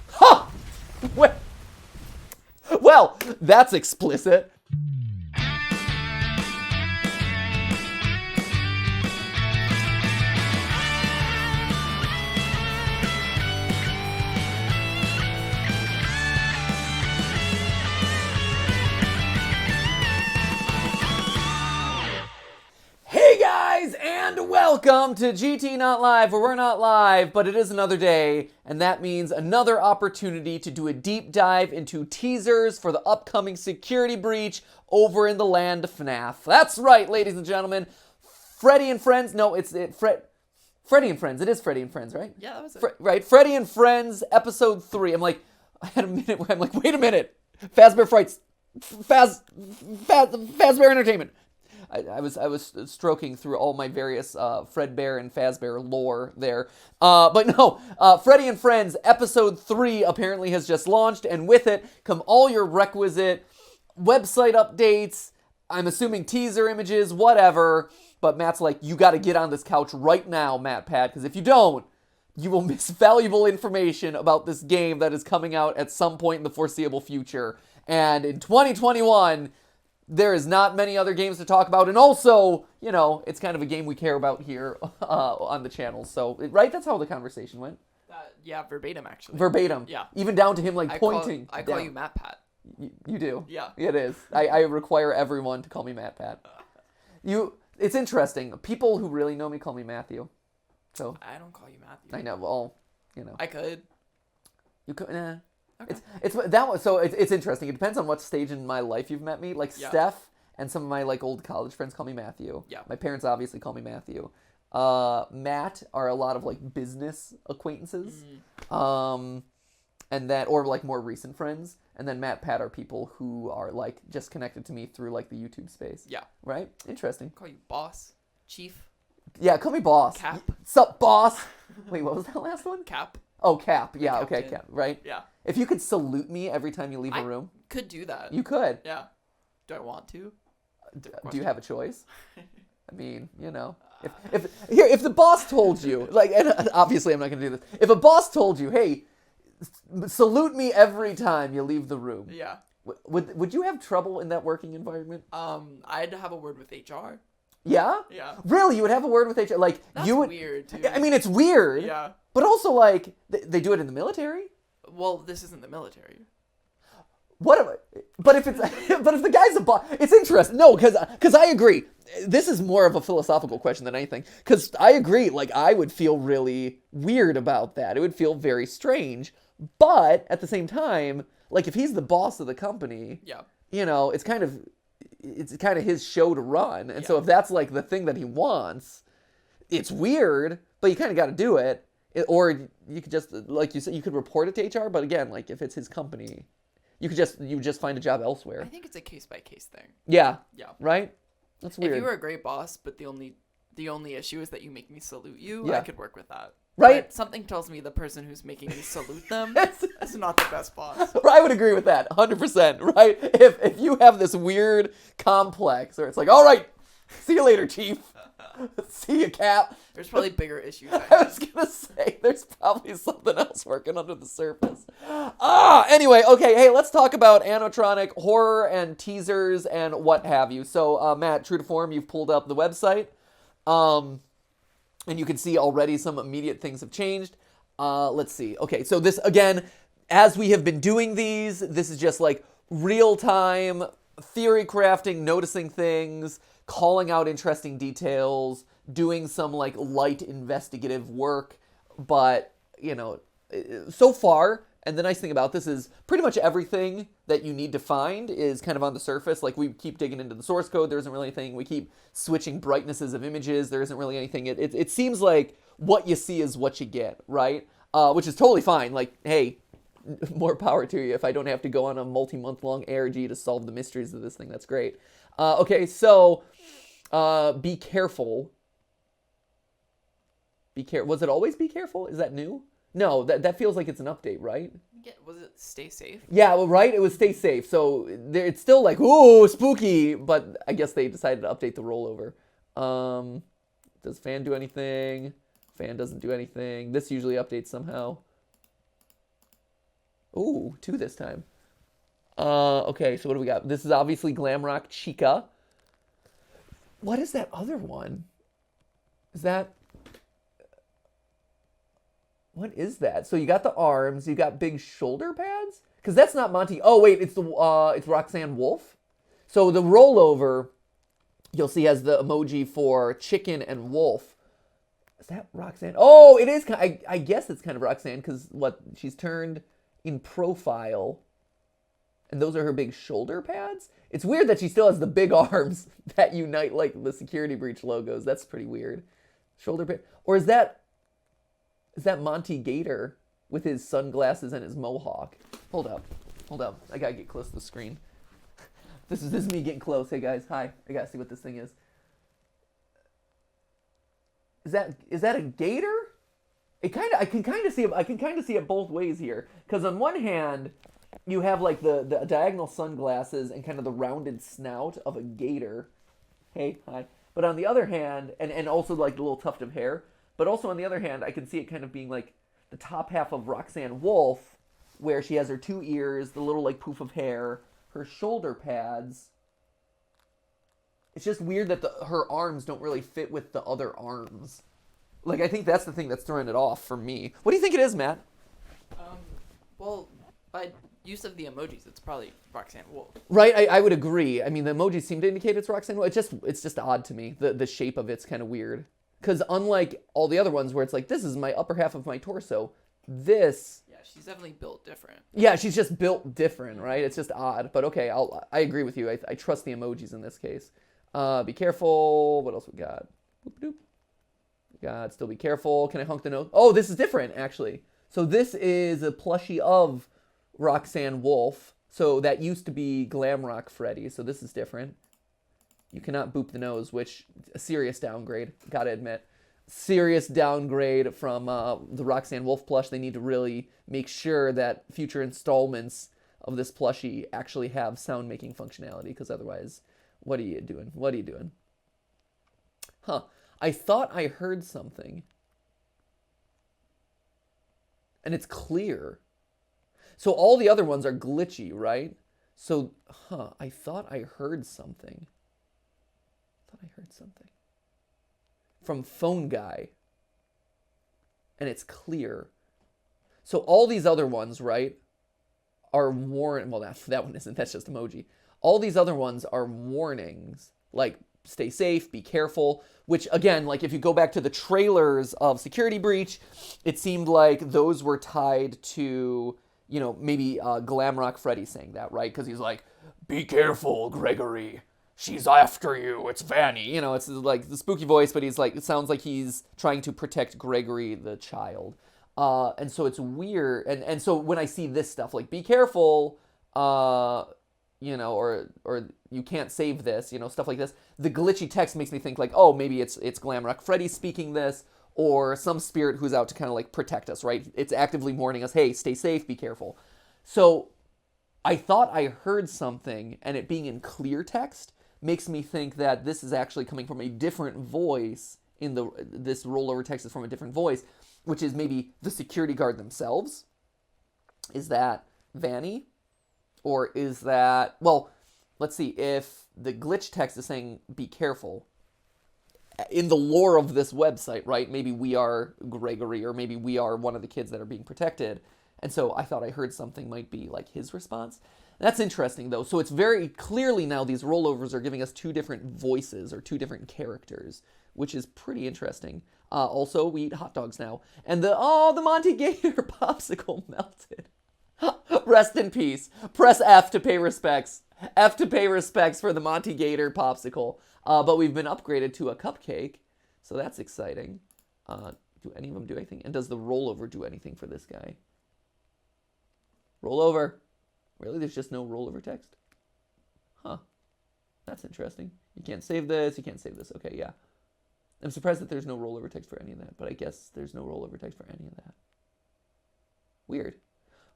Huh! Well, that's explicit. Hey guys, and welcome to GT Not Live, where we're not live, but it is another day, and that means another opportunity to do a deep dive into teasers for the upcoming Security Breach over in the land of FNAF. That's right, ladies and gentlemen. Freddy and Friends, no, Freddy and Friends, it is Freddy and Friends, right? Yeah, that was it. Right, Freddy and Friends, episode 3. I had a minute where I'm like, wait a minute. Fazbear Frights, Fazbear Entertainment. I was stroking through all my various Fredbear and Fazbear lore there. But no, Freddy and Friends episode 3 apparently has just launched, and with it come all your requisite website updates, I'm assuming teaser images, whatever. But Matt's like, you got to get on this couch right now, MattPat, because if you don't, you will miss valuable information about this game that is coming out at some point in the foreseeable future. And in 2021... there is not many other games to talk about, and also, you know, it's kind of a game we care about here on the channel. So, right, that's how the conversation went. Yeah, verbatim, actually. Verbatim. Yeah. Even down to him, like, pointing. I call you MattPat. You do. Yeah. It is. I require everyone to call me MattPat. It's interesting. People who really know me call me Matthew. So I don't call you Matthew. I know. Well, you know. I could. You could. Nah. Okay. It's interesting. It depends on what stage in my life you've met me. Like Yeah. Steph and some of my like old college friends call me Matthew. Yeah. My parents obviously call me Matthew. Matt are a lot of like business acquaintances. And then or like more recent friends. And then MattPat are people who are like just connected to me through like the YouTube space. Yeah. Right? Interesting. Call you boss, chief, Yeah, call me boss. Cap. Sup, boss? Wait, what was that last one? Cap. Oh, Cap. Yeah, okay, Captain. Cap. Right? Yeah. If you could salute me every time you leave a room, Could do that. you could. Yeah. Do I want to? Do you have a choice? I mean, you know, if the boss told you, like, and obviously I'm not gonna do this. If a boss told you, hey, salute me every time you leave the room, Yeah. would you have trouble in that working environment? I'd have a word with HR. Yeah. Yeah. Really, you would have a word with HR, like That's you would. weird, too. I mean, it's weird. Yeah. But also, like, they do it in the military. Well, this isn't the military. But if the guy's a boss, it's interesting. No, because I agree. This is more of a philosophical question than anything. Because I agree. Like, I would feel really weird about that. It would feel very strange. But at the same time, like, if he's the boss of the company, Yeah. you know, it's kind of his show to run. And so if that's like the thing that he wants, it's weird. But you kind of got to do it. Or you could just, like you said, you could report it to HR. But again, like, if it's his company, you just find a job elsewhere. I think it's a case-by-case thing. Yeah. Yeah. Right? That's weird. If you were a great boss, but the only issue is that you make me salute you, Yeah. I could work with that. Right? But something tells me the person who's making me salute them is not the best boss. I would agree with that, 100%, right? If you have this weird complex where it's like, all right, see you later, chief. See you, Cap. There's probably bigger issues. I was going to say, there's probably something else working under the surface. Anyway, okay, hey, let's talk about animatronic horror and teasers and what have you. So, Matt, true to form, you've pulled up the website. And you can see already some immediate things have changed. Let's see. Okay, so this, again, as we have been doing these, this is just like real-time theory crafting, noticing things, calling out interesting details, doing some like light investigative work. But, you know, so far, and the nice thing about this is pretty much everything that you need to find is kind of on the surface. Like, we keep digging into the source code. There isn't really anything. We keep switching brightnesses of images. There isn't really anything. It seems like what you see is what you get, right? Which is totally fine. Like, hey, more power to you. If I don't have to go on a multi-month-long ARG to solve the mysteries of this thing, that's great. Okay, so be careful. Was it always be careful? Is that new? No, that feels like it's an update, right? Yeah, was it stay safe? Yeah, well, right? It was stay safe. So it's still like, ooh, spooky. But I guess they decided to update the rollover. Does fan do anything? Fan doesn't do anything. This usually updates somehow. Ooh, 2 this time. Okay, so what do we got? This is obviously Glamrock Chica. What is that other one? Is that... What is that? So you got the arms, you got big shoulder pads? Because that's not Monty. Oh, wait, it's Roxanne Wolf. So the rollover, you'll see, has the emoji for chicken and wolf. Is that Roxanne? Oh, it is. I guess it's kind of Roxanne because what she's turned in profile, and those are her big shoulder pads. It's weird that she still has the big arms that unite like the Security Breach logos. That's pretty weird. Shoulder pad, or is that Monty Gator with his sunglasses and his mohawk? Hold up. I gotta get close to the screen. This is me getting close. Hey guys, hi. I gotta see what this thing is. Is that a gator? I can kind of see it both ways here. Because on one hand, you have like the diagonal sunglasses and kind of the rounded snout of a gator. Hey, hi. But on the other hand, and also like the little tuft of hair. But also on the other hand, I can see it kind of being like the top half of Roxanne Wolf, where she has her 2 ears, the little like poof of hair, her shoulder pads. It's just weird that her arms don't really fit with the other arms. Like, I think that's the thing that's throwing it off for me. What do you think it is, Matt? Well, by use of the emojis, it's probably Roxanne Wolf. Right, I would agree. I mean, the emojis seem to indicate it's Roxanne Wolf. It's just odd to me. The shape of it's kind of weird. Because unlike all the other ones where it's like, this is my upper half of my torso, this... Yeah, she's definitely built different. Yeah, she's just built different, right? It's just odd. But okay, I agree with you. I trust the emojis in this case. Be careful. What else we got? Boop, doop. God, still be careful. Can I honk the nose? Oh, this is different, actually. So this is a plushie of Roxanne Wolf. So that used to be Glamrock Freddy. So this is different. You cannot boop the nose, which a serious downgrade, gotta admit. Serious downgrade from the Roxanne Wolf plush. They need to really make sure that future installments of this plushie actually have sound making functionality, because otherwise, what are you doing? What are you doing? Huh. I thought I heard something. And it's clear. So all the other ones are glitchy, right? So, I thought I heard something. From Phone Guy. And it's clear. So all these other ones, right, are warning. Well, that one isn't. That's just emoji. All these other ones are warnings. Like, stay safe, be careful. Which, again, like if you go back to the trailers of Security Breach, it seemed like those were tied to, you know, maybe Glamrock Freddy saying that, right? Because he's like, be careful, Gregory. She's after you. It's Vanny. You know, it's like the spooky voice, but he's like, it sounds like he's trying to protect Gregory, the child. And so it's weird. And so when I see this stuff, like, be careful, you know, or you can't save this, you know, stuff like this. The glitchy text makes me think like, oh, maybe it's Glamrock Freddy speaking this, or some spirit who's out to kind of like protect us, right? It's actively warning us, hey, stay safe, be careful. So I thought I heard something, and it being in clear text makes me think that this is actually coming from a different voice. This rollover text is from a different voice, which is maybe the security guard themselves. Is that Vanny? Or is that, well, let's see, if the glitch text is saying, be careful, in the lore of this website, right, maybe we are Gregory, or maybe we are one of the kids that are being protected, and so I thought I heard something might be like his response. That's interesting, though. So it's very clearly now these rollovers are giving us 2 different voices, or 2 different characters, which is pretty interesting. Also, we eat hot dogs now. And the Monty Gator popsicle melted. Rest in peace. Press F to pay respects. F to pay respects for the Monty Gator popsicle. But we've been upgraded to a cupcake, so that's exciting. Do any of them do anything? And does the rollover do anything for this guy? Rollover. Really? There's just no rollover text? Huh. That's interesting. You can't save this. You can't save this. Okay, yeah. I'm surprised that there's no rollover text for any of that, but I guess there's no rollover text for any of that. Weird.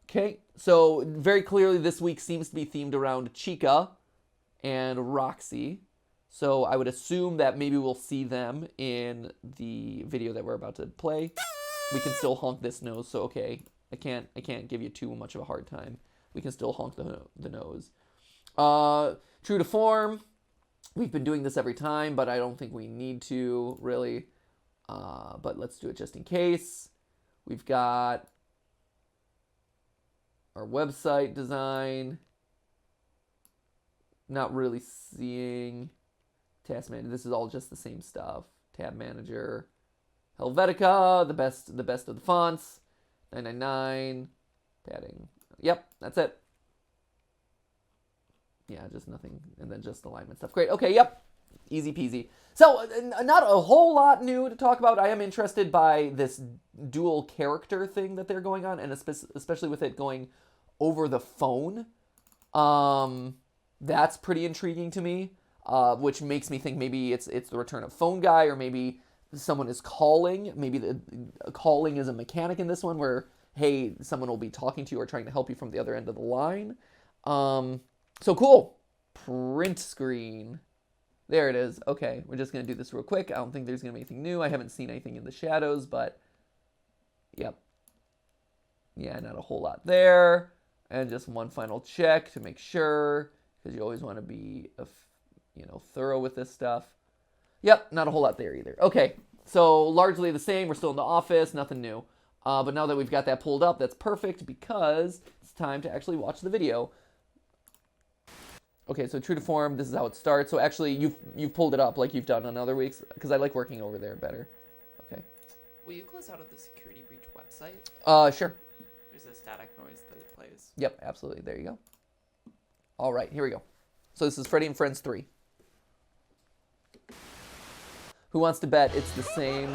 Okay, so very clearly this week seems to be themed around Chica and Roxy. So I would assume that maybe we'll see them in the video that we're about to play. We can still honk this nose, so okay. I can't give you too much of a hard time. We can still honk the nose. True to form, we've been doing this every time, but I don't think we need to, really. But let's do it just in case. We've got our website design. Not really seeing task manager. This is all just the same stuff. Tab manager. Helvetica, the best of the fonts. 999. Padding. Yep, that's it. Yeah, just nothing. And then just alignment stuff. Great. Okay, yep. Easy peasy. So, not a whole lot new to talk about. I am interested by this dual character thing that they're going on, and especially with it going over the phone. That's pretty intriguing to me, which makes me think maybe it's the return of phone guy, or maybe someone is calling. Maybe the calling is a mechanic in this one where, hey, someone will be talking to you or trying to help you from the other end of the line. So cool. Print screen. There it is. Okay, we're just going to do this real quick. I don't think there's going to be anything new. I haven't seen anything in the shadows, but yep. Yeah, not a whole lot there. And just one final check to make sure, because you always want to be, thorough with this stuff. Yep, not a whole lot there either. Okay, so largely the same. We're still in the office, nothing new. But now that we've got that pulled up, that's perfect because it's time to actually watch the video. Okay, so true to form, this is how it starts. So actually, you've pulled it up like you've done on other weeks, because I like working over there better. Okay. Will you close out of the Security Breach website? Sure. There's a static noise that it plays. Yep, absolutely. There you go. All right, here we go. So this is Freddy and Friends 3. Who wants to bet it's the same?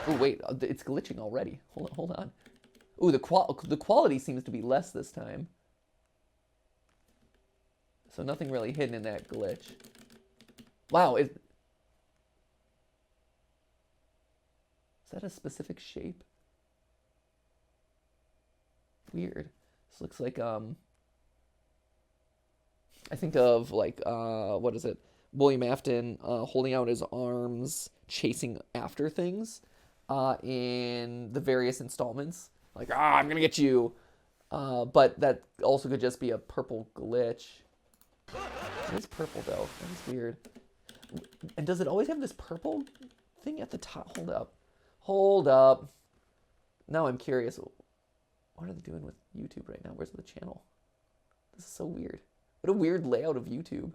Oh wait, it's glitching already. Hold on. Ooh, the quality seems to be less this time. So nothing really hidden in that glitch. Wow, is that a specific shape? Weird. This looks like I think of like what is it? William Afton holding out his arms, chasing after things in the various installments. Like, I'm gonna get you. But that also could just be a purple glitch. It is purple though. That is weird. And does it always have this purple thing at the top? Hold up. Hold up. Now I'm curious. What are they doing with YouTube right now? Where's the channel? This is so weird. What a weird layout of YouTube.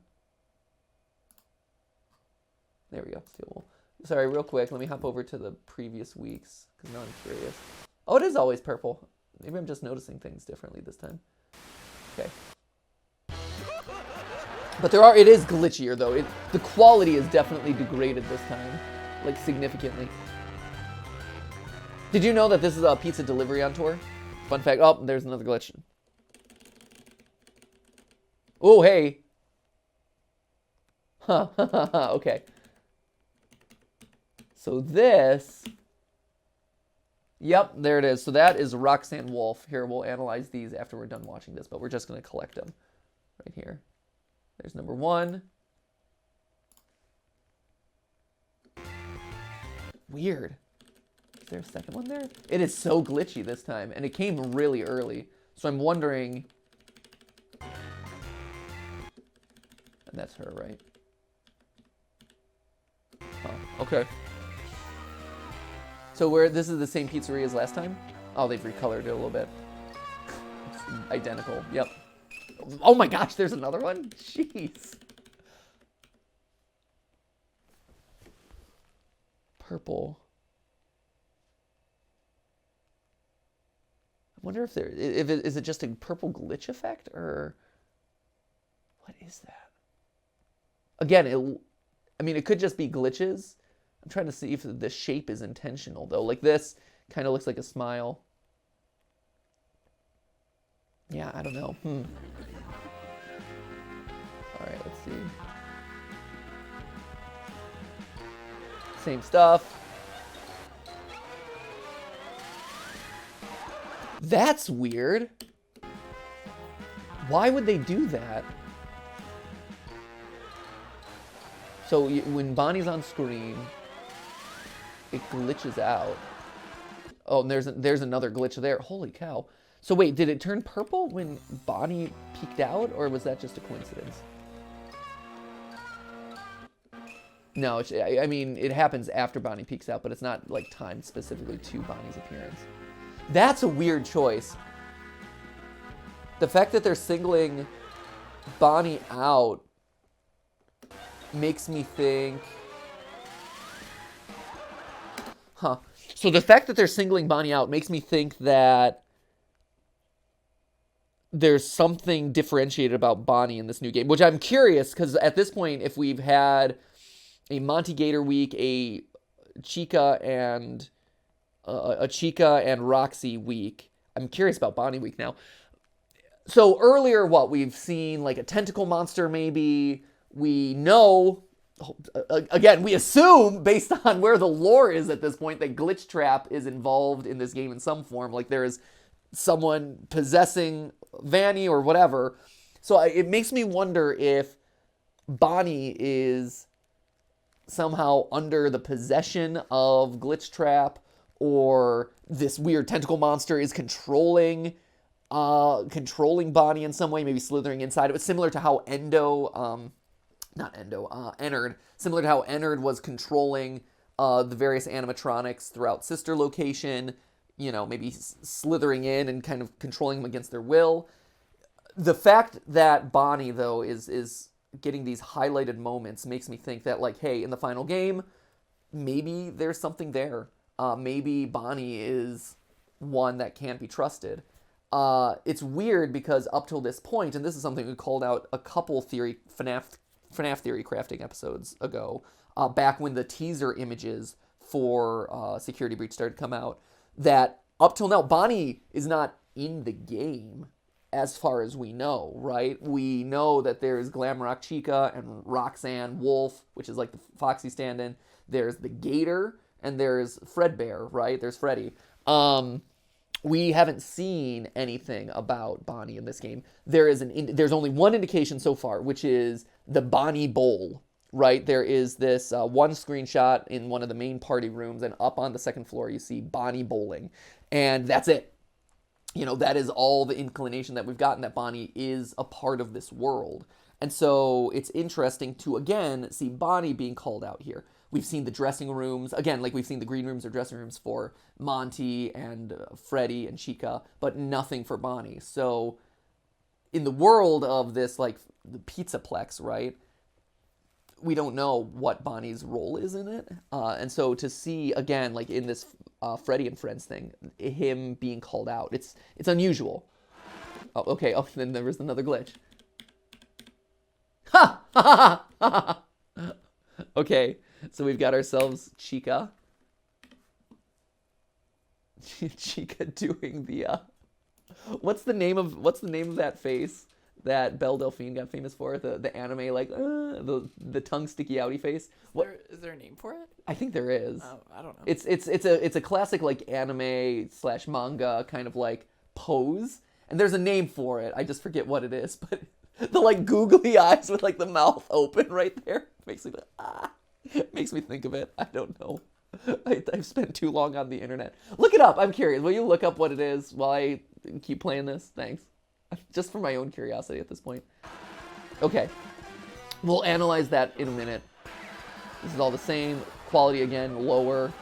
There we go. Sorry, real quick. Let me hop over to the previous weeks, because now I'm curious. Oh, it is always purple. Maybe I'm just noticing things differently this time. Okay. But it is glitchier, though. The quality is definitely degraded this time, like, significantly. Did you know that this is a pizza delivery on tour? Fun fact. Oh, there's another glitch. Oh, hey. Huh. Okay. So this... Yep, there it is. So that is Roxanne Wolf. Here, we'll analyze these after we're done watching this, but we're just going to collect them right here. There's number 1. Weird. Is there a second one there? It is so glitchy this time, and it came really early. So I'm wondering... And that's her, right? Oh, okay. So this is the same pizzeria as last time? Oh, they've recolored it a little bit. It's identical. Yep. Oh my gosh, there's another one? Jeez. Purple. I wonder if is it just a purple glitch effect, or what is that? Again, it could just be glitches. I'm trying to see if the shape is intentional, though. Like this kind of looks like a smile. Yeah, I don't know. All right, let's see. Same stuff. That's weird. Why would they do that? So when Bonnie's on screen, it glitches out. Oh, and there's another glitch there. Holy cow. So wait, did it turn purple when Bonnie peeked out, or was that just a coincidence? No, I mean, it happens after Bonnie peeks out, but it's not like timed specifically to Bonnie's appearance. That's a weird choice. The fact that they're singling Bonnie out makes me think... Huh. So the fact that they're singling Bonnie out makes me think that there's something differentiated about Bonnie in this new game, which I'm curious, because at this point, if we've had a Monty Gator week, a Chica and Roxy week, I'm curious about Bonnie week now. So earlier, we've seen like a tentacle monster maybe. We know, again, we assume based on where the lore is at this point that Glitch Trap is involved in this game in some form. Like there is someone possessing Vanny or whatever. So it makes me wonder if Bonnie is somehow under the possession of Glitch Trap, or this weird tentacle monster is controlling Bonnie in some way, maybe slithering inside of it, similar to how Ennard, similar to how Ennard was controlling the various animatronics throughout Sister Location, you know, maybe slithering in and kind of controlling them against their will. The fact that Bonnie, though, is getting these highlighted moments makes me think that, like, hey, in the final game, maybe there's something there. Maybe Bonnie is one that can't be trusted. It's weird because up till this point, and this is something we called out a couple FNAF theory crafting episodes ago, back when the teaser images for Security Breach started to come out, that up till now, Bonnie is not in the game as far as we know, right? We know that there's Glamrock Chica and Roxanne Wolf, which is like the Foxy stand-in. There's the Gator, and there's Fredbear, right? There's Freddy. We haven't seen anything about Bonnie in this game. There's only one indication so far, which is the Bonnie Bowl, right? There is this one screenshot in one of the main party rooms, and up on the second floor you see Bonnie bowling, and that's it. You know, that is all the inclination that we've gotten, that Bonnie is a part of this world. And so it's interesting to, again, see Bonnie being called out here. We've seen the dressing rooms, again, like we've seen the green rooms or dressing rooms for Monty and Freddy and Chica, but nothing for Bonnie. So in the world of this, like, the Pizzaplex, right, we don't know what Bonnie's role is in it. And so to see, again, like in this Freddy and Friends thing, him being called out, it's unusual. Oh, okay, oh, then there was another glitch. Ha! Ha ha ha ha! Okay, so we've got ourselves Chica. Chica doing the what's the name of that face that Belle Delphine got famous for? The anime, like the tongue sticky outy face. Is there a name for it? I think there is. Oh, I don't know. It's a classic like anime / manga kind of like pose, and there's a name for it. I just forget what it is, but the like googly eyes with like the mouth open right there makes me makes me think of it. I don't know. I've spent too long on the internet. Look it up. I'm curious. Will you look up what it is while I keep playing this? Thanks. Just for my own curiosity at this point. Okay. We'll analyze that in a minute. This is all the same. Quality again, lower.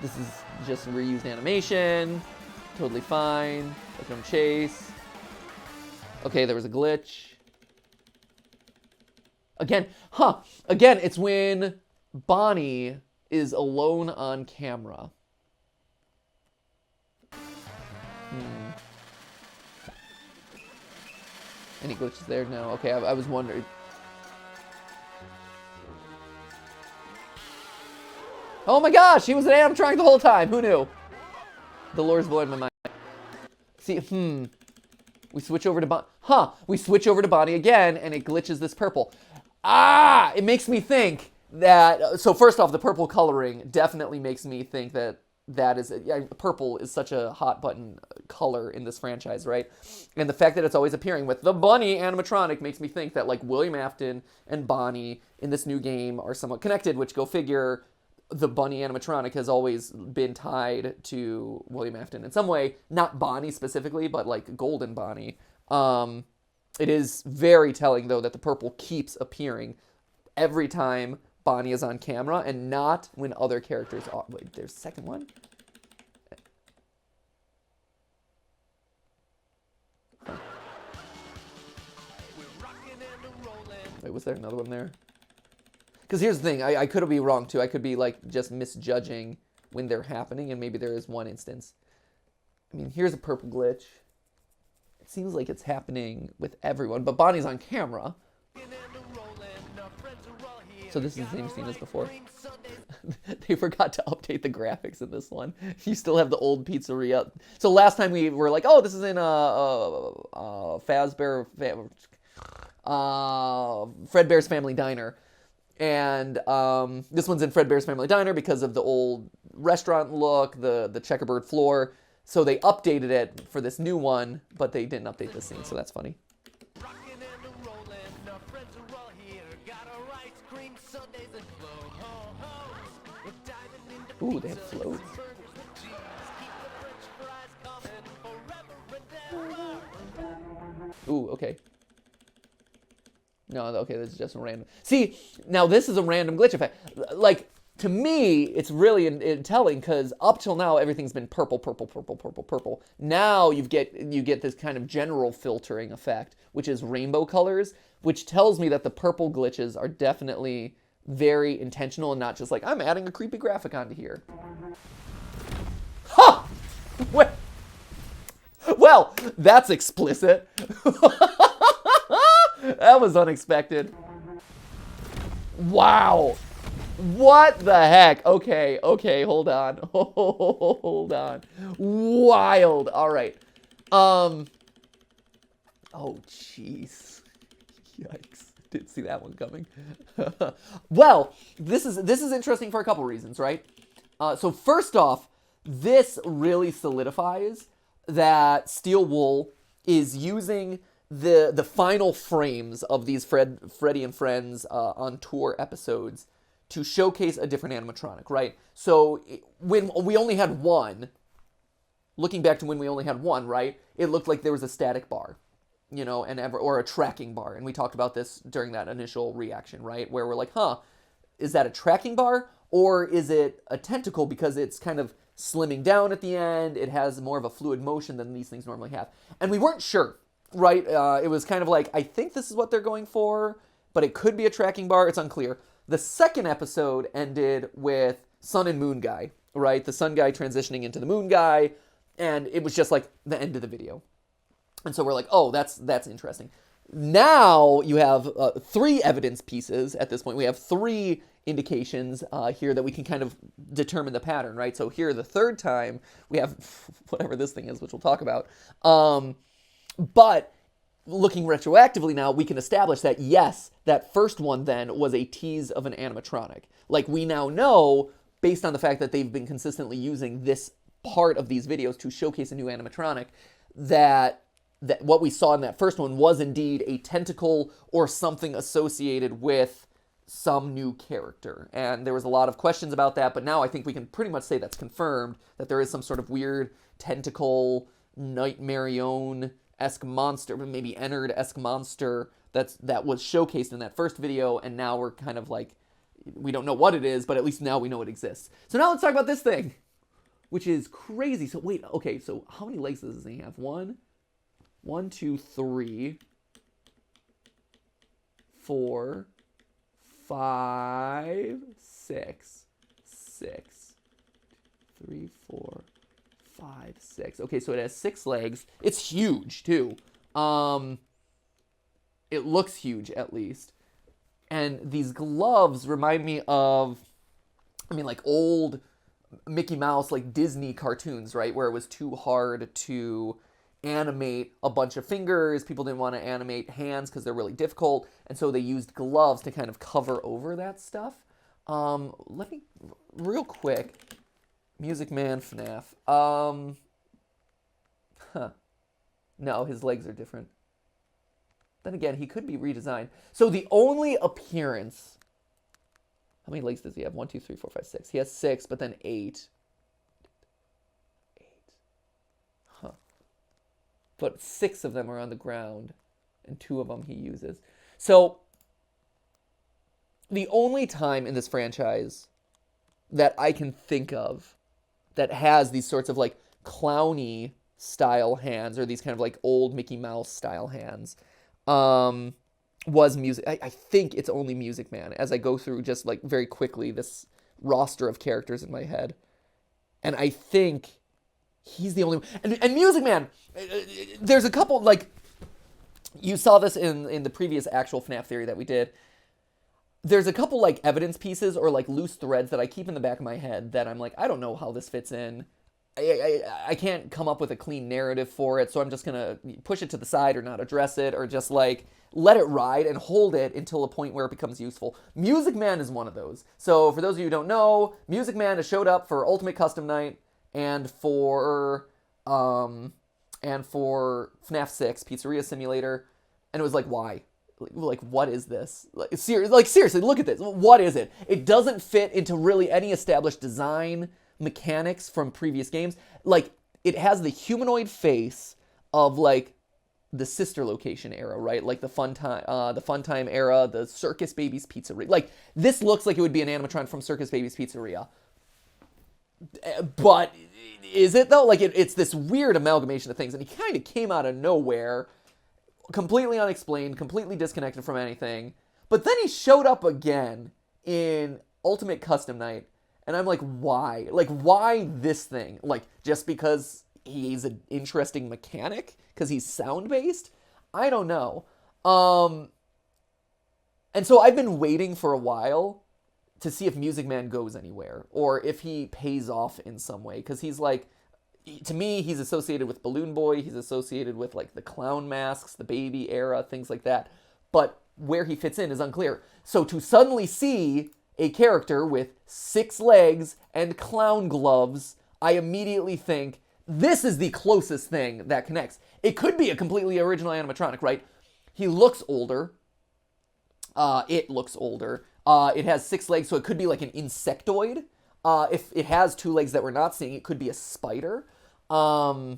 This is just reused animation. Totally fine. Let them chase. Okay, there was a glitch. Again, Again, it's when Bonnie is alone on camera. Any glitches there? No. Okay, I was wondering. Oh my gosh, he was an animatronic the whole time. Who knew? The lore's blowing my mind. See, we switch over to Bonnie. We switch over to Bonnie again, and it glitches this purple. It makes me think that... So first off, the purple coloring definitely makes me think that that is, purple is such a hot button color in this franchise, right? And the fact that it's always appearing with the bunny animatronic makes me think that like William Afton and Bonnie in this new game are somewhat connected, which, go figure, the bunny animatronic has always been tied to William Afton in some way, not Bonnie specifically, but like Golden Bonnie. It is very telling, though, that the purple keeps appearing every time Bonnie is on camera and not when other characters are. Wait, there's a second one? Huh. Wait, was there another one there? Because here's the thing, I could be wrong, too. I could be, like, just misjudging when they're happening, and maybe there is one instance. I mean, here's a purple glitch. It seems like it's happening with everyone, but Bonnie's on camera. So this is the same scene as before. They forgot to update the graphics in this one. You still have the old pizzeria. So last time we were like, oh, this is in Fredbear's Family Diner. And this one's in Fredbear's Family Diner because of the old restaurant look, the checkerboard floor. So they updated it for this new one, but they didn't update this scene, so that's funny. Ooh, they have floats. Ooh, okay. No, okay, this is just a random. See, now this is a random glitch effect. Like, to me, it's really telling because up till now, everything's been purple, purple, purple, purple, purple. Now you get this kind of general filtering effect, which is rainbow colors, which tells me that the purple glitches are definitely very intentional and not just like, I'm adding a creepy graphic onto here. Ha! Well, that's explicit. That was unexpected. Wow. What the heck? Okay, hold on. Hold on. Wild. All right. Oh, jeez. Yikes. Didn't see that one coming. Well, this is interesting for a couple reasons, right? So first off, this really solidifies that Steel Wool is using the final frames of these Freddy and Friends on Tour episodes to showcase a different animatronic, right? So when we only had one, looking back to when we only had one, right, it looked like there was a static bar, you know, or a tracking bar. And we talked about this during that initial reaction, right, where we're like, huh, is that a tracking bar or is it a tentacle because it's kind of slimming down at the end? It has more of a fluid motion than these things normally have. And we weren't sure, right? It was kind of like, I think this is what they're going for, but it could be a tracking bar. It's unclear. The second episode ended with Sun and Moon Guy, right? The Sun Guy transitioning into the Moon Guy, and it was just like the end of the video. And so we're like, oh, that's interesting. Now you have 3 evidence pieces at this point. We have 3 indications here that we can kind of determine the pattern, right? So here, the third time, we have whatever this thing is, which we'll talk about. But looking retroactively now, we can establish that, yes, that first one then was a tease of an animatronic. Like, we now know, based on the fact that they've been consistently using this part of these videos to showcase a new animatronic, that what we saw in that first one was indeed a tentacle or something associated with some new character. And there was a lot of questions about that, but now I think we can pretty much say that's confirmed, that there is some sort of weird tentacle, Nightmarion-esque monster, maybe Ennard-esque monster that was showcased in that first video, and now we're kind of like, we don't know what it is, but at least now we know it exists. So now let's talk about this thing, which is crazy. So wait, okay, so how many legs does this thing have? 1, 2, 3, 4, 5, 6. 3, 4, 5, 6. Okay, so it has 6 legs. It's huge, too. It looks huge, at least. And these gloves remind me of, like old Mickey Mouse, like Disney cartoons, right? Where it was too hard to animate a bunch of fingers. People didn't want to animate hands because they're really difficult. And so they used gloves to kind of cover over that stuff. Let me, real quick, Music Man, FNAF. Huh. No, his legs are different. Then again, he could be redesigned. So the only appearance... How many legs does he have? 1, 2, 3, 4, 5, 6. He has 6, but then 8. 8. Huh. But 6 of them are on the ground, and 2 of them he uses. So, the only time in this franchise that I can think of that has these sorts of, like, clowny style hands, or these kind of, like, old Mickey Mouse style hands, was music. I think it's only Music Man, as I go through just, like, very quickly this roster of characters in my head. And I think he's the only one. And Music Man, there's a couple, like, you saw this in the previous actual FNAF theory that we did. There's a couple, like, evidence pieces or, like, loose threads that I keep in the back of my head that I'm like, I don't know how this fits in. I can't come up with a clean narrative for it, so I'm just going to push it to the side or not address it, or just, like, let it ride and hold it until a point where it becomes useful. Music Man is one of those. So, for those of you who don't know, Music Man has showed up for Ultimate Custom Night and for FNAF 6, Pizzeria Simulator, and it was like, why? Like, what is this? Like, seriously, look at this. What is it? It doesn't fit into really any established design mechanics from previous games. Like, it has the humanoid face of, like, the Sister Location era, right? Like the Fun Time era, the Circus Baby's Pizzeria. Like, this looks like it would be an animatron from Circus Baby's Pizzeria. But is it, though? Like, it's this weird amalgamation of things, and he kind of came out of nowhere, completely unexplained, completely disconnected from anything. But then he showed up again in Ultimate Custom Night, and I'm like, why? Like, why this thing? Like, just because he's an interesting mechanic? Because he's sound-based? I don't know. And so I've been waiting for a while to see if Music Man goes anywhere, or if he pays off in some way. Because he's like, to me, he's associated with Balloon Boy, he's associated with, like, the clown masks, the baby era, things like that. But where he fits in is unclear. So to suddenly see a character with 6 legs and clown gloves, I immediately think, this is the closest thing that connects. It could be a completely original animatronic, right? He looks older. It looks older. It has 6 legs, so it could be like an insectoid. If it has 2 legs that we're not seeing, it could be a spider. I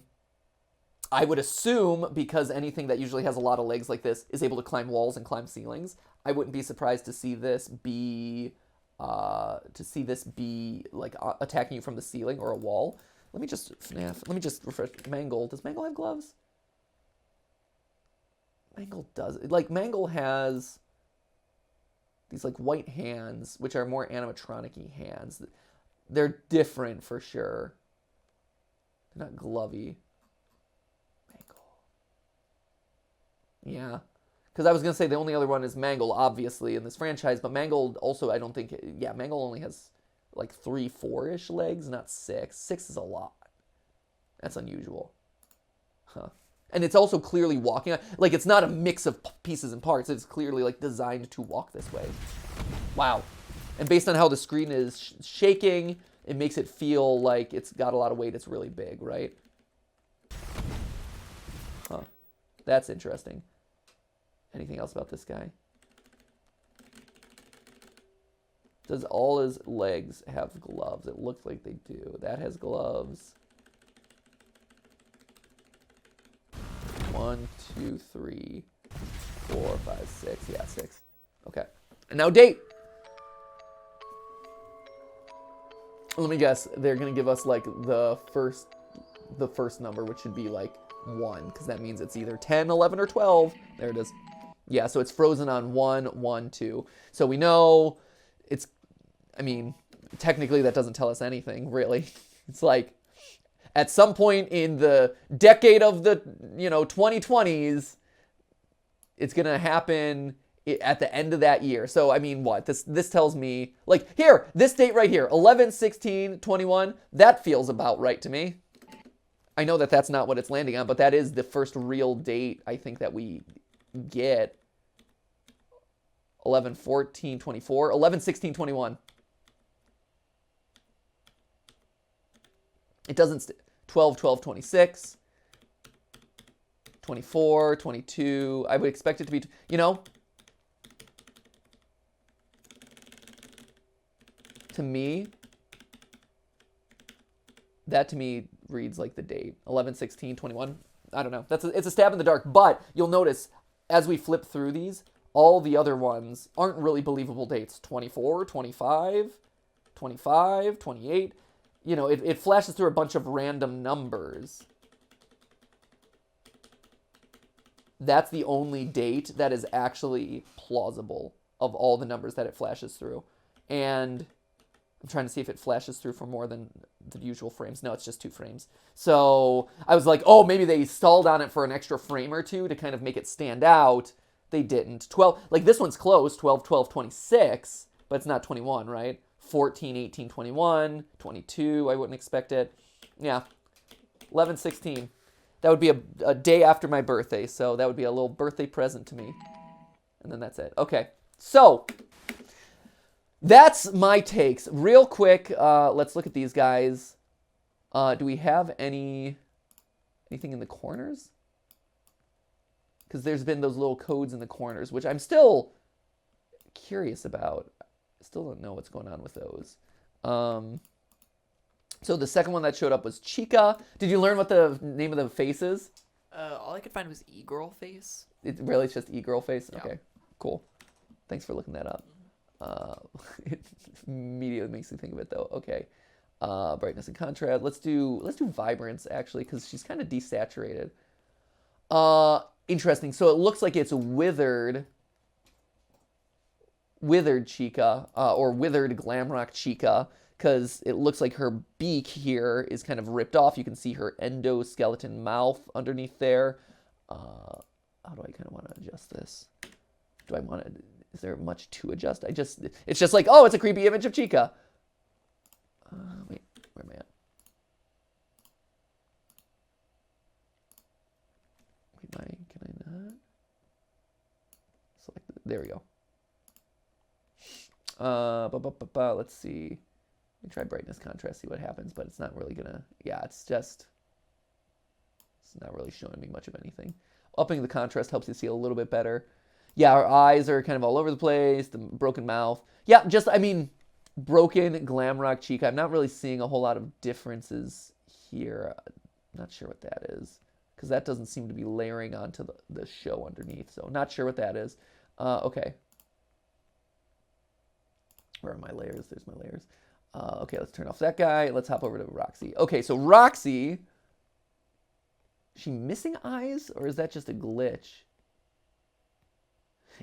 would assume, because anything that usually has a lot of legs like this is able to climb walls and climb ceilings, I wouldn't be surprised to see this be like attacking you from the ceiling or a wall. Let me just refresh. Mangle. Does Mangle have gloves? Mangle does. Like, Mangle has these, like, white hands, which are more animatronic-y hands. They're different for sure. They're not glovey. Mangle. Yeah. Because I was going to say the only other one is Mangle, obviously, in this franchise. But Mangle also, I don't think... Yeah, Mangle only has, like, 3, 4-ish legs, not 6. 6 is a lot. That's unusual. Huh. And it's also clearly walking. Like, it's not a mix of pieces and parts. It's clearly, like, designed to walk this way. Wow. And based on how the screen is shaking, it makes it feel like it's got a lot of weight. It's really big, right? Huh. That's interesting. Anything else about this guy? Does all his legs have gloves? It looks like they do. That has gloves. 1, 2, 3, 4, 5, 6. Yeah, 6. Okay. And now date. Let me guess. They're going to give us, like, the first number, which should be, like, 1. Because that means it's either 10, 11, or 12. There it is. Yeah, so it's frozen on 1, 1, 2. So we know it's... I mean, technically that doesn't tell us anything, really. It's like, at some point in the decade of the, 2020s, it's going to happen at the end of that year. So, I mean, what? This tells me, like, here, this date right here, 11/16/21, that feels about right to me. I know that that's not what it's landing on, but that is the first real date, I think, that we get. 11/14/24, 11/16/21. It doesn't 12, 12, 26, 24, 22. I would expect it to be, you know, to me, that to me reads like the date. 11, 16, 21. I don't know. It's a stab in the dark, but you'll notice as we flip through these, all the other ones aren't really believable dates. 24, 25, 25, 28. You know, it flashes through a bunch of random numbers. That's the only date that is actually plausible of all the numbers that it flashes through. And I'm trying to see if it flashes through for more than the usual frames. No, it's just 2 frames. So I was like, oh, maybe they stalled on it for an extra frame or 2 to kind of make it stand out. They didn't. 12, like this one's close, 12, 12, 26, but it's not 21, right? 14, 18, 21, 22, I wouldn't expect it. Yeah, 11, 16. That would be a day after my birthday, so that would be a little birthday present to me. And then that's it. Okay, so that's my takes. Real quick, let's look at these guys. Do we have anything in the corners? Because there's been those little codes in the corners, which I'm still curious about. I still don't know what's going on with those. So the second one that showed up was Chica. Did you learn what the name of the face is? All I could find was E-Girl face. It's just E-Girl face? Yeah. Okay, cool. Thanks for looking that up. It immediately makes me think of it though. Okay, brightness and contrast. Let's do vibrance actually, because she's kind of desaturated. Interesting. So it looks like it's withered Chica, or withered Glamrock Chica, because it looks like her beak here is kind of ripped off. You can see her endoskeleton mouth underneath there. How do I kind of want to adjust this? Do I want to? Is there much to adjust? It's just like, oh, it's a creepy image of Chica. Wait, where am I at? Wait, can I not? Select, there we go. Let's see. Let me try brightness contrast, see what happens, but it's not really gonna, yeah, it's not really showing me much of anything. Upping the contrast helps you see a little bit better. Yeah, our eyes are kind of all over the place, the broken mouth. Yeah, broken Glamrock Chica. I'm not really seeing a whole lot of differences here. I'm not sure what that is, because that doesn't seem to be layering onto the show underneath, so not sure what that is. Okay. Where are my layers? There's my layers. Okay, let's turn off that guy. Let's hop over to Roxy. Okay, so Roxy, is she missing eyes, or is that just a glitch?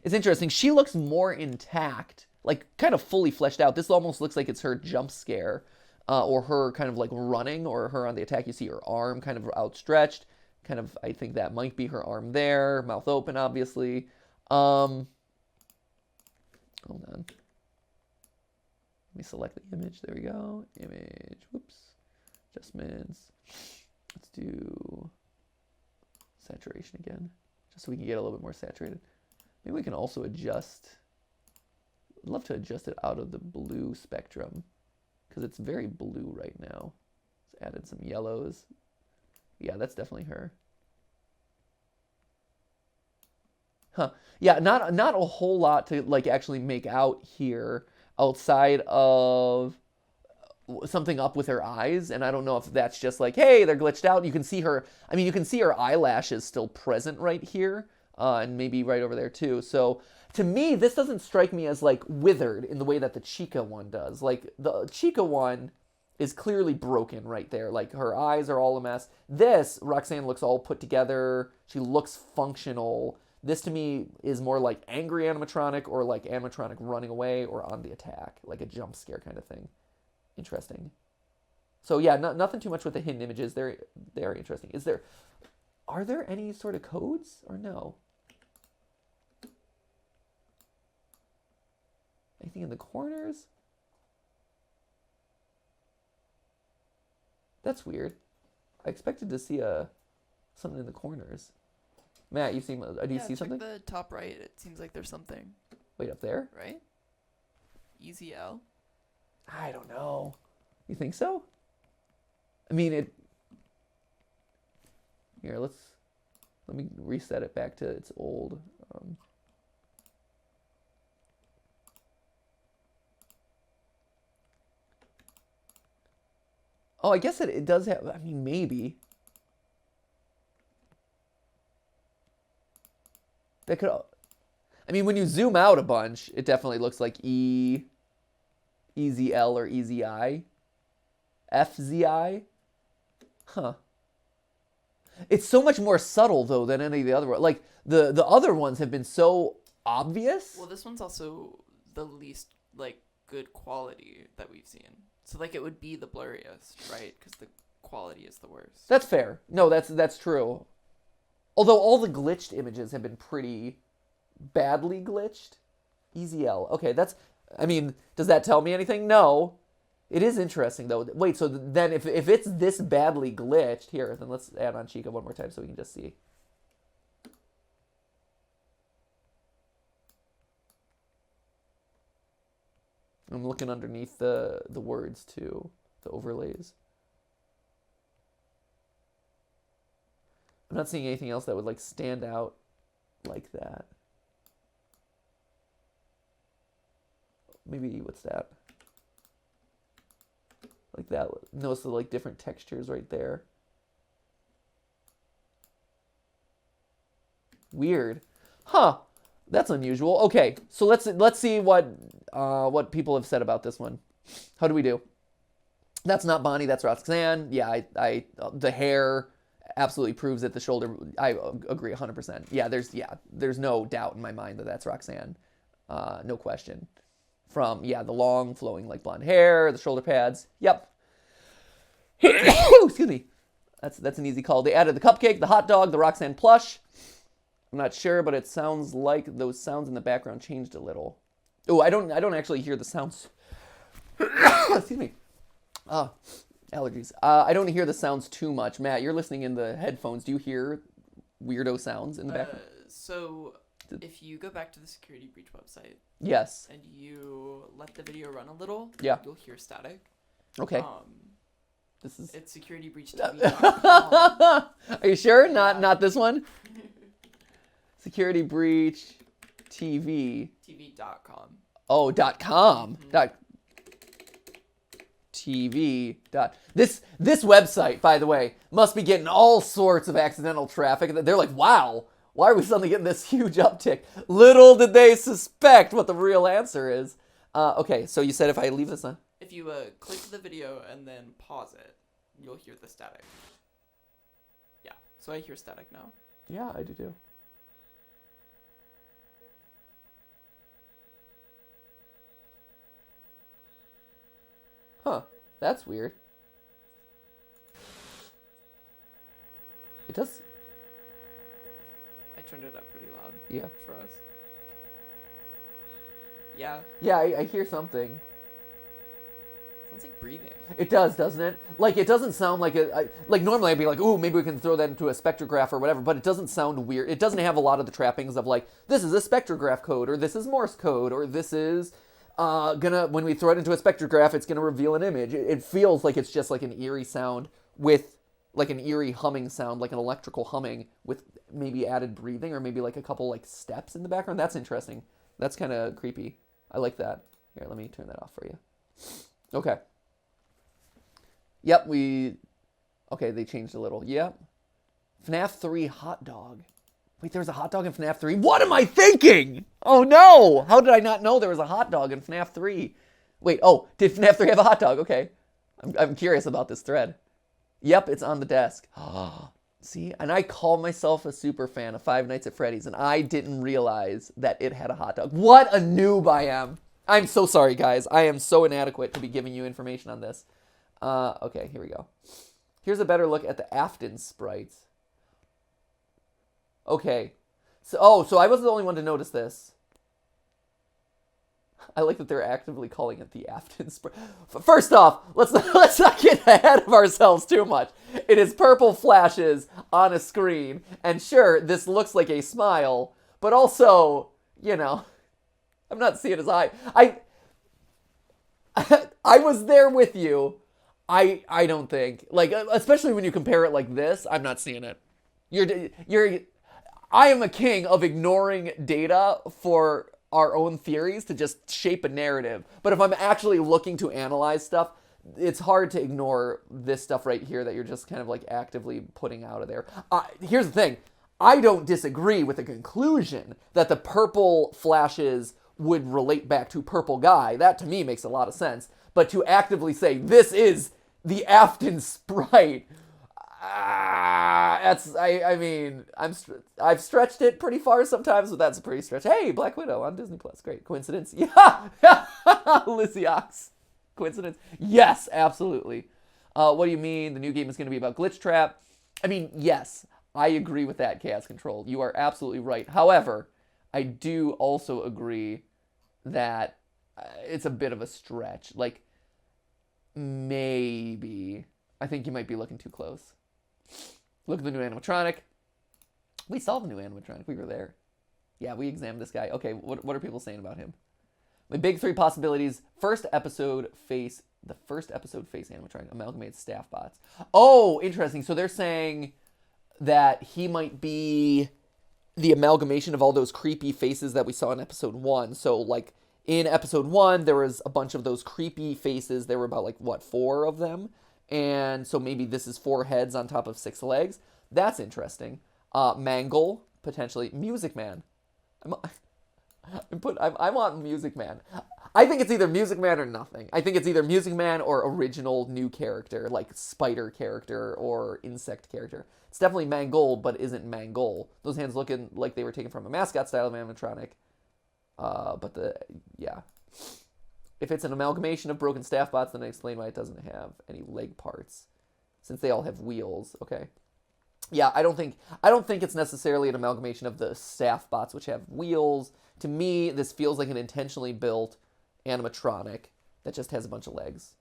It's interesting. She looks more intact, like kind of fully fleshed out. This almost looks like it's her jump scare, or her kind of like running, or her on the attack. You see her arm kind of outstretched. Kind of, I think that might be her arm there. Mouth open, obviously. Hold on. Let me select the image. There we go. Image. Whoops. Adjustments. Let's do saturation again, just so we can get a little bit more saturated. Maybe we can also adjust. I'd love to adjust it out of the blue spectrum, because it's very blue right now. Let's add in some yellows. Yeah, that's definitely her. Huh. Yeah, not a whole lot to like actually make out here outside of something up with her eyes, and I don't know if that's just like, hey, they're glitched out. You can see her, I mean, you can see her eyelashes still present right here, and maybe right over there too. So to me, this doesn't strike me as like withered in the way that the Chica one does. Like the Chica one is clearly broken right there. Like her eyes are all a mess. This, Roxanne looks all put together. She looks functional. This to me is more like angry animatronic, or like animatronic running away or on the attack, like a jump scare kind of thing. Interesting. So yeah, nothing too much with the hidden images. They're interesting. Are there any sort of codes or no? Anything in the corners? That's weird. I expected to see something in the corners. Matt, do you see something? Check the top right. It seems like there's something. Wait, up there? Right? Easy L. I don't know. You think so? I mean, it... Here, let me reset it back to its old... Oh, I guess it does have... I mean, maybe. That could... I mean, when you zoom out a bunch, it definitely looks like EZL or EZI. FZI? Huh. It's so much more subtle, though, than any of the other ones. Like, the other ones have been so obvious. Well, this one's also the least, like, good quality that we've seen. So, like, it would be the blurriest, right? Because the quality is the worst. That's fair. No, that's true. Although all the glitched images have been pretty badly glitched. EZL. Okay, that's... I mean, does that tell me anything? No. It is interesting, though. Wait, so then if it's this badly glitched... Here, then let's add on Chica one more time so we can just see. I'm looking underneath the words, too. The overlays. I'm not seeing anything else that would, like, stand out like that. Maybe, what's that? Like that. Notice the, like, different textures right there. Weird. Huh. That's unusual. Okay, so let's see what people have said about this one. How do we do? That's not Bonnie, that's Roxanne. Yeah, the hair absolutely proves it. The shoulder, I agree 100%. Yeah, there's no doubt in my mind that that's Roxanne. No question. From, the long flowing like blonde hair, the shoulder pads. Yep. Excuse me. That's an easy call. They added the cupcake, the hot dog, the Roxanne plush. I'm not sure, but it sounds like those sounds in the background changed a little. Oh, I don't actually hear the sounds. Excuse me. Allergies. I don't hear the sounds too much. Matt, you're listening in the headphones. Do you hear weirdo sounds in the background? So if you go back to the Security Breach website. Yes. And you let the video run a little. Yeah. You'll hear static. Okay. It's securitybreachtv.com. Are you sure? Not this one? Security Breach TV. TV.com. Oh, .com. Mm-hmm. .tv. This website, by the way, must be getting all sorts of accidental traffic. They're like, wow, why are we suddenly getting this huge uptick? Little did they suspect what the real answer is. Okay, so you said if I leave this on? If you click the video and then pause it, you'll hear the static. Yeah, so I hear static now. Yeah, I do too. Huh, that's weird. It does... I turned it up pretty loud. Yeah. For us. Yeah. Yeah, I hear something. Sounds like breathing. It does, doesn't it? Like, it doesn't sound like like, normally I'd be like, ooh, maybe we can throw that into a spectrograph or whatever, but it doesn't sound weird. It doesn't have a lot of the trappings of, like, this is a spectrograph code, or this is Morse code, or this is... when we throw it into a spectrograph, it's gonna reveal an image. It feels like it's just like an eerie sound with like an eerie humming sound, like an electrical humming with maybe added breathing or maybe like a couple like steps in the background. That's interesting. That's kind of creepy. I like that. Here, let me turn that off for you. Okay. Yep, okay, they changed a little. Yep. FNAF 3 hot dog. Wait, there was a hot dog in FNAF 3? What am I thinking? Oh no! How did I not know there was a hot dog in FNAF 3? Wait, oh, did FNAF 3 have a hot dog? Okay. I'm curious about this thread. Yep, it's on the desk. See, and I call myself a super fan of Five Nights at Freddy's, and I didn't realize that it had a hot dog. What a noob I am. I'm so sorry, guys. I am so inadequate to be giving you information on this. Okay, here we go. Here's a better look at the Afton sprites. Okay. So I wasn't the only one to notice this. I like that they're actively calling it the Afton sprite. First off, let's not get ahead of ourselves too much. It is purple flashes on a screen, and sure, this looks like a smile, but also, you know, I'm not seeing his eye. I was there with you. I don't think, like, especially when you compare it like this, I'm not seeing it. I am a king of ignoring data for our own theories to just shape a narrative. But if I'm actually looking to analyze stuff, it's hard to ignore this stuff right here that you're just kind of like actively putting out of there. Here's the thing. I don't disagree with the conclusion that the purple flashes would relate back to Purple Guy. That to me makes a lot of sense. But to actively say this is the Afton sprite, I've stretched it pretty far sometimes, but that's a pretty stretch. Hey, Black Widow on Disney Plus, great coincidence. Yeah, Lizzie Ox, coincidence. Yes, absolutely. What do you mean? The new game is going to be about Glitch Trap? I mean, yes, I agree with that, Chaos Control. You are absolutely right. However, I do also agree that it's a bit of a stretch. Like, maybe. I think you might be looking too close. Look at the new animatronic. We saw the new animatronic. We were there. Yeah, we examined this guy. Okay, what are people saying about him? My big three possibilities. The first episode face animatronic amalgamates staff bots. Oh, interesting. So they're saying that he might be the amalgamation of all those creepy faces that we saw in episode 1. So, like, in episode 1, there was a bunch of those creepy faces. There were about, like, 4 of them? And so maybe this is 4 heads on top of 6 legs. That's interesting. Mangle, potentially. Music Man. I want Music Man. I think it's either Music Man or nothing. I think it's either Music Man or original new character, like spider character or insect character. It's definitely Mangold, but isn't Mangle. Those hands looking like they were taken from a mascot style of animatronic. Yeah. If it's an amalgamation of broken staff bots, then I explain why it doesn't have any leg parts, since they all have wheels. Okay. Yeah, I don't think it's necessarily an amalgamation of the staff bots, which have wheels. To me, this feels like an intentionally built animatronic that just has a bunch of legs.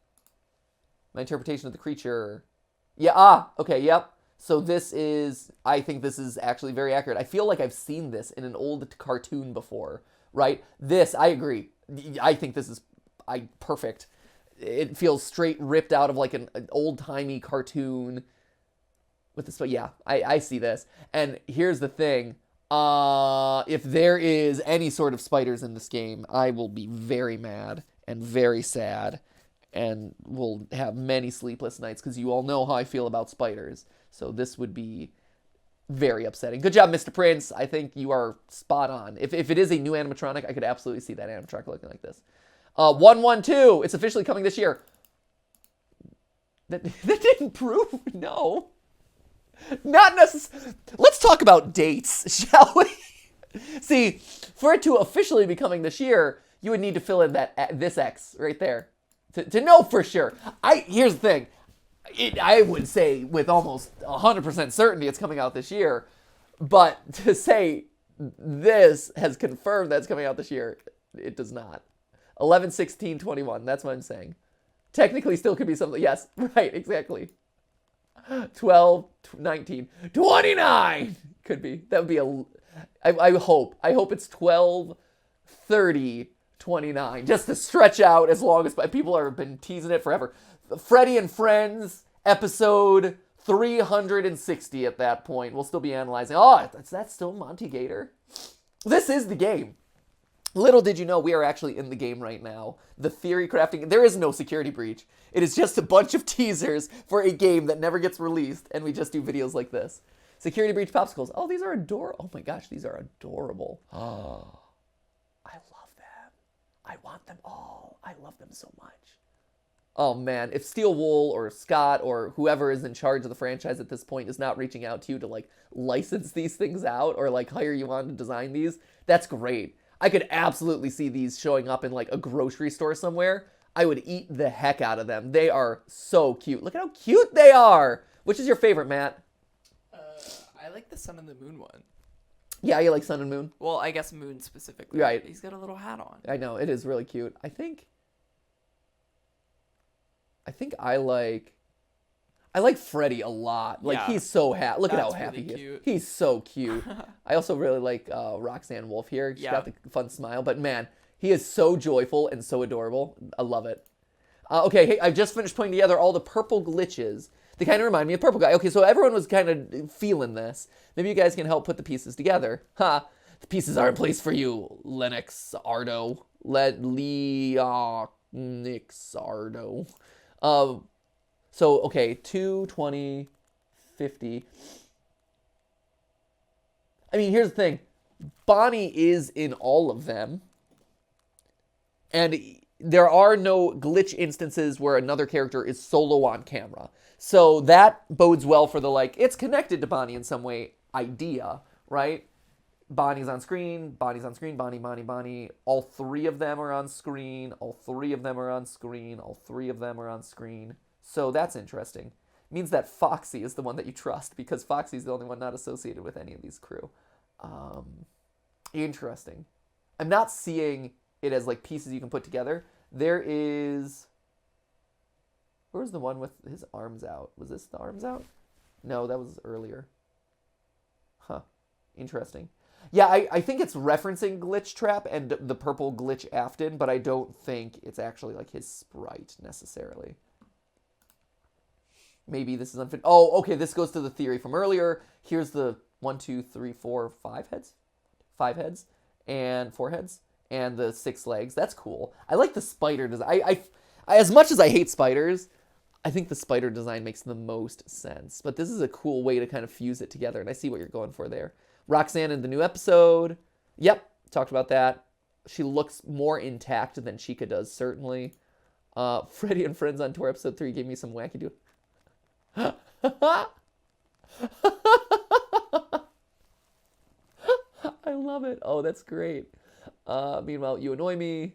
My interpretation of the creature... Yeah, okay, yep. So I think this is actually very accurate. I feel like I've seen this in an old cartoon before, right? I agree. I think this is perfect. It feels straight ripped out of like an old-timey cartoon with this. But yeah, I see this. And here's the thing. If there is any sort of spiders in this game, I will be very mad and very sad and will have many sleepless nights because you all know how I feel about spiders. So this would be very upsetting. Good job, Mr. Prince. I think you are spot on. If it is a new animatronic, I could absolutely see that animatronic looking like this. 112. It's officially coming this year. That didn't prove. No. Not necessarily. Let's talk about dates, shall we? See, for it to officially be coming this year, you would need to fill in this X right there to know for sure. Here's the thing. I would say with almost 100% certainty it's coming out this year. But to say this has confirmed that it's coming out this year, it does not. 11/16/21, that's what I'm saying. Technically still could be something. Yes, right, exactly. 12/19, 29 could be. That would be I hope it's 12/30/29, just to stretch out as long as people have been teasing it forever. Freddy and Friends episode 360 at that point. We'll still be analyzing. Oh, that's still Monty Gator. This is the game. Little did you know, we are actually in the game right now. The theory crafting, there is no security breach. It is just a bunch of teasers for a game that never gets released, and we just do videos like this. Security breach popsicles. Oh, these are adorable. Oh my gosh, these are adorable. Oh, I love them. I want them all. I love them so much. Oh man, if Steel Wool or Scott or whoever is in charge of the franchise at this point is not reaching out to you to like license these things out or like hire you on to design these, that's great. I could absolutely see these showing up in like a grocery store somewhere. I would eat the heck out of them. They are so cute. Look at how cute they are. Which is your favorite, Matt? I like the Sun and the Moon one. Yeah, you like Sun and Moon? Well, I guess Moon specifically. Right. He's got a little hat on. I know, it is really cute. I think I like Freddy a lot. Like, yeah. He's so happy. Look at how happy he is. He's so cute. I also really like Roxanne Wolf here. She's got the fun smile. But man, he is so joyful and so adorable. I love it. Okay, hey, I've just finished putting together all the purple glitches. They kind of remind me of Purple Guy. Okay, so everyone was kind of feeling this. Maybe you guys can help put the pieces together. Ha! The pieces are in place for you, Lennox Ardo. Nix Ardo. So, okay, 2, 20, 50. I mean, here's the thing. Bonnie is in all of them. And there are no glitch instances where another character is solo on camera. So that bodes well for the, like, it's connected to Bonnie in some way idea, right? Bonnie's on screen, Bonnie's on screen, Bonnie, Bonnie, Bonnie. All three of them are on screen, all three of them are on screen, all three of them are on screen. So that's interesting. It means that Foxy is the one that you trust, because Foxy's the only one not associated with any of these crew. Interesting. I'm not seeing it as like pieces you can put together. There is... Where's the one with his arms out? Was this the arms out? No, that was earlier. Huh. Interesting. Yeah, I think it's referencing Glitch Trap and the purple Glitch Afton, but I don't think it's actually like his sprite necessarily. Maybe this is unfit. Oh, okay, this goes to the theory from earlier. Here's the 1, 2, 3, 4, 5 heads. 5 heads and 4 heads and the 6 legs. That's cool. I like the spider design. I as much as I hate spiders, I think the spider design makes the most sense. But this is a cool way to kind of fuse it together, and I see what you're going for there. Roxanne in the new episode. Yep, talked about that. She looks more intact than Chica does, certainly. Freddy and Friends on Tour episode 3 gave me some wacky do. I love it. Oh, that's great. Meanwhile, you annoy me.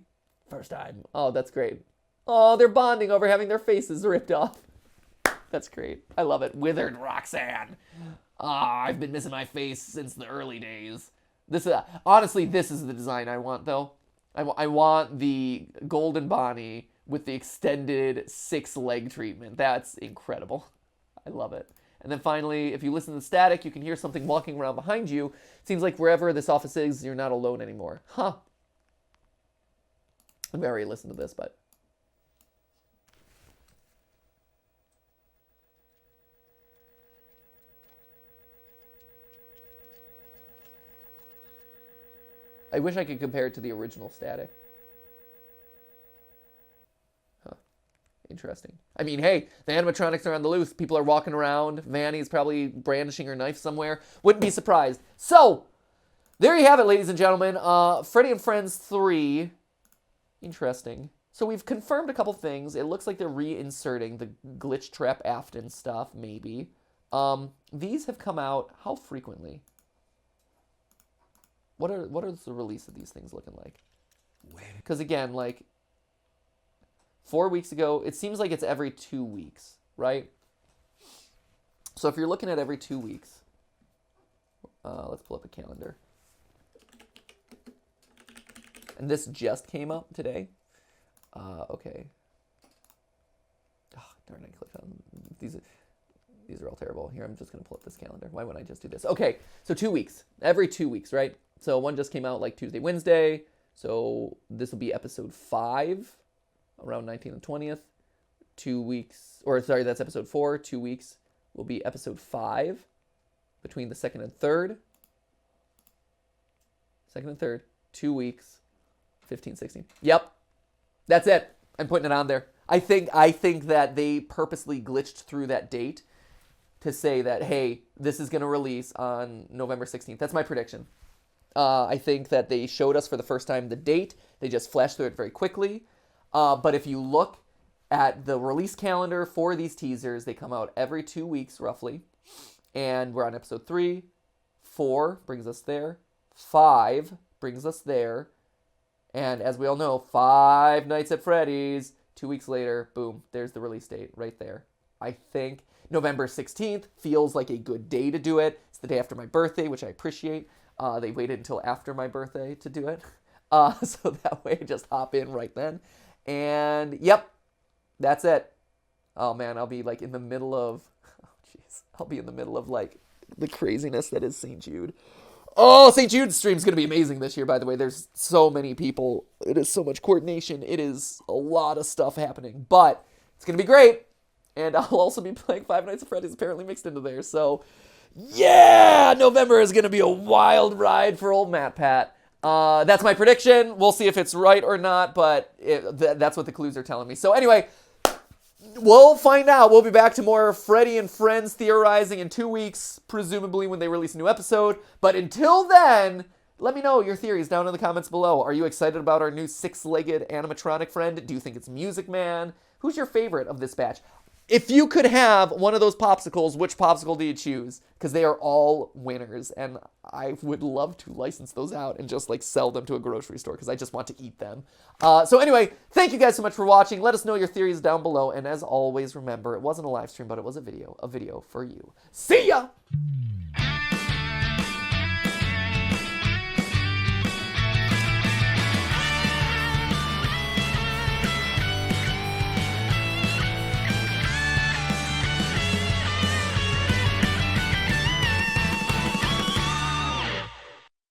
First time. Oh, that's great. Oh, they're bonding over having their faces ripped off. That's great. I love it. Withered Roxanne. Ah, I've been missing my face since the early days. This honestly, this is the design I want, though. I want the golden Bonnie with the extended 6-leg treatment. That's incredible. I love it. And then finally, if you listen to the static, you can hear something walking around behind you. It seems like wherever this office is, you're not alone anymore. Huh. I've already listened to this, but... I wish I could compare it to the original static. Huh. Interesting. I mean, hey, the animatronics are on the loose. People are walking around. Vanny's probably brandishing her knife somewhere. Wouldn't be surprised. So, there you have it, ladies and gentlemen. Freddy and Friends 3. Interesting. So we've confirmed a couple things. It looks like they're reinserting the Glitch Trap Afton stuff, maybe. These have come out how frequently? What are the release of these things looking like? Because again, like 4 weeks ago, it seems like it's every 2 weeks, right? So if you're looking at every 2 weeks, let's pull up a calendar. And this just came up today. Okay. Oh, darn, I clicked on these. These are all terrible. Here, I'm just going to pull up this calendar. Why wouldn't I just do this? Okay, so 2 weeks. Every 2 weeks, right? So one just came out like Tuesday, Wednesday. So this will be episode 5, around 19th and 20th. 2 weeks, or sorry, that's episode 4. 2 weeks will be episode 5, between the 2nd and 3rd. 2nd and 3rd, 2 weeks, 15, 16. Yep, that's it. I'm putting it on there. I think that they purposely glitched through that date to say that, hey, this is going to release on November 16th. That's my prediction. I think that they showed us for the first time the date. They just flashed through it very quickly. But if you look at the release calendar for these teasers, they come out every 2 weeks, roughly. And we're on episode 3. 4 brings us there. 5 brings us there. And as we all know, 5 Nights at Freddy's. 2 weeks later, boom, there's the release date right there. I think November 16th feels like a good day to do it. It's the day after my birthday, which I appreciate. They waited until after my birthday to do it. So that way I just hop in right then. And yep, that's it. Oh man, I'll be like in the middle of, I'll be in the middle of like the craziness that is St. Jude. Oh, St. Jude's stream's going to be amazing this year, by the way. There's so many people. It is so much coordination. It is a lot of stuff happening. But it's going to be great. And I'll also be playing Five Nights at Freddy's apparently mixed into there. So, yeah! November is going to be a wild ride for old Matt Pat. That's my prediction. We'll see if it's right or not, but that's what the clues are telling me. So anyway, we'll find out. We'll be back to more Freddy and Friends theorizing in 2 weeks, presumably when they release a new episode. But until then, let me know your theories down in the comments below. Are you excited about our new 6-legged animatronic friend? Do you think it's Music Man? Who's your favorite of this batch? If you could have one of those popsicles, which popsicle do you choose? Because they are all winners, and I would love to license those out and just like sell them to a grocery store because I just want to eat them. So anyway, thank you guys so much for watching. Let us know your theories down below, and as always, remember, it wasn't a live stream, but it was a video for you. See ya!